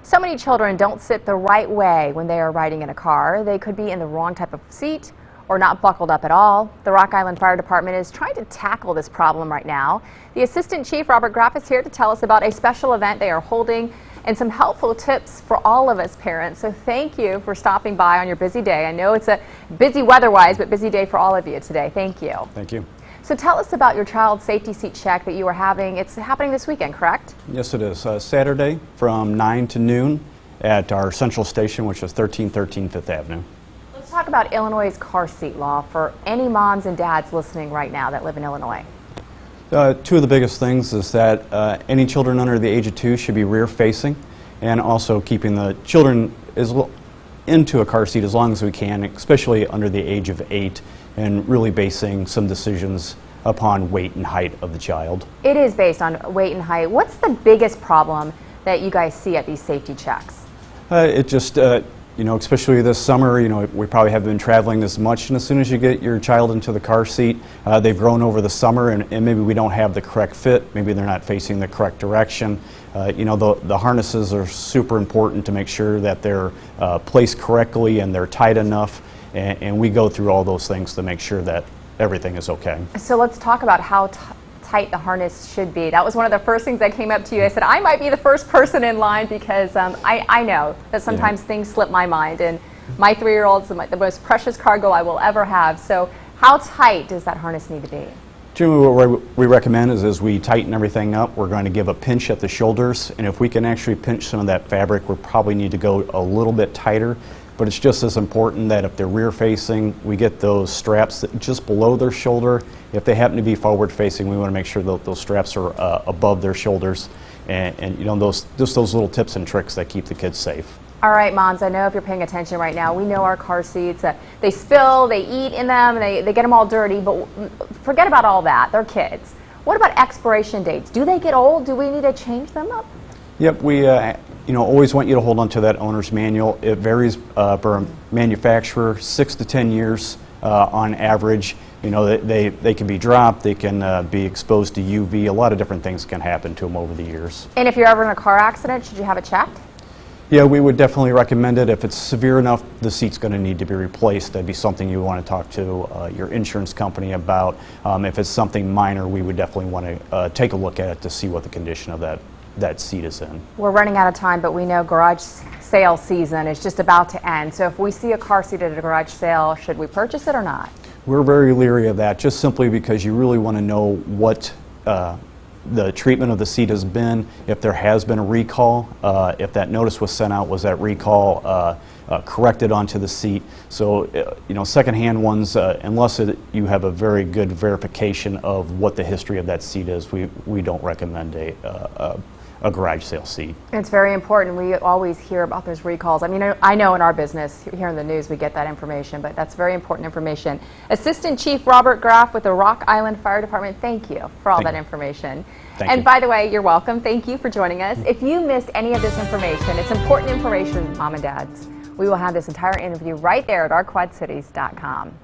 So many children don't sit the right way when they are riding in a car. They could be in the wrong type of seat or not buckled up at all. The Rock Island Fire Department is trying to tackle this problem right now. The Assistant Chief, Robert Graff, is here to tell us about a special event they are holding and some helpful tips for all of us parents. So thank you for stopping by on your busy day. I know it's a busy weather-wise, but busy day for all of you today. Thank you. Thank you. So tell us about your child's safety seat check that you are having. It's happening this weekend, correct? Yes, it is. Saturday from 9 to noon at our central station, which is 1313 Fifth Avenue. Let's talk about Illinois' car seat law for any moms and dads listening right now that live in Illinois. Two of the biggest things is that any children under the age of 2 should be rear facing, and also keeping the children into a car seat as long as we can, especially under the age of 8, and really basing some decisions upon weight and height of the child. It is based on weight and height. What's the biggest problem that you guys see at these safety checks? It just, especially this summer, we probably haven't been traveling as much, and as soon as you get your child into the car seat, they've grown over the summer, and maybe we don't have the correct fit, maybe they're not facing the correct direction. The harnesses are super important to make sure that they're placed correctly and they're tight enough, and we go through all those things to make sure that everything is okay. So let's talk about how tight the harness should be. That was one of the first things that came up to you. I said I might be the first person in line because I know that sometimes things slip my mind, and my 3-year-old's the most precious cargo I will ever have. So how tight does that harness need to be? Generally, what we recommend is as we tighten everything up, we're going to give a pinch at the shoulders, and if we can actually pinch some of that fabric, we probably need to go a little bit tighter. But it's just as important that if they're rear facing, we get those straps just below their shoulder. If they happen to be forward facing, we want to make sure that those straps are above their shoulders, and those little tips and tricks that keep the kids safe. All right, moms, I know if you're paying attention right now, we know our car seats, they spill, they eat in them, they get them all dirty, but forget about all that. They're kids. What about expiration dates? Do they get old? Do we need to change them up? Yep, we always want you to hold on to that owner's manual. It varies per manufacturer, 6 to 10 years on average. They can be dropped, they can be exposed to UV. A lot of different things can happen to them over the years. And if you're ever in a car accident, should you have it checked? Yeah, we would definitely recommend it. If it's severe enough, the seat's going to need to be replaced. That'd be something you want to talk to your insurance company about. If it's something minor, we would definitely want to take a look at it to see what the condition of that seat is in. We're running out of time, but we know garage sale season is just about to end. So if we see a car seat at a garage sale, should we purchase it or not? We're very leery of that, just simply because you really want to know what the treatment of the seat has been, if there has been a recall, if that notice was sent out, was that recall corrected onto the seat. So, secondhand ones, unless you have a very good verification of what the history of that seat is, we don't recommend a garage sale seat. It's very important. We always hear about those recalls. I mean, I know in our business, here in the news, we get that information, but that's very important information. Assistant Chief Robert Graff with the Rock Island Fire Department, thank you for all that information. And by the way, you're welcome. Thank you for joining us. If you missed any of this information, it's important information, mom and dads. We will have this entire interview right there at ourquadcities.com.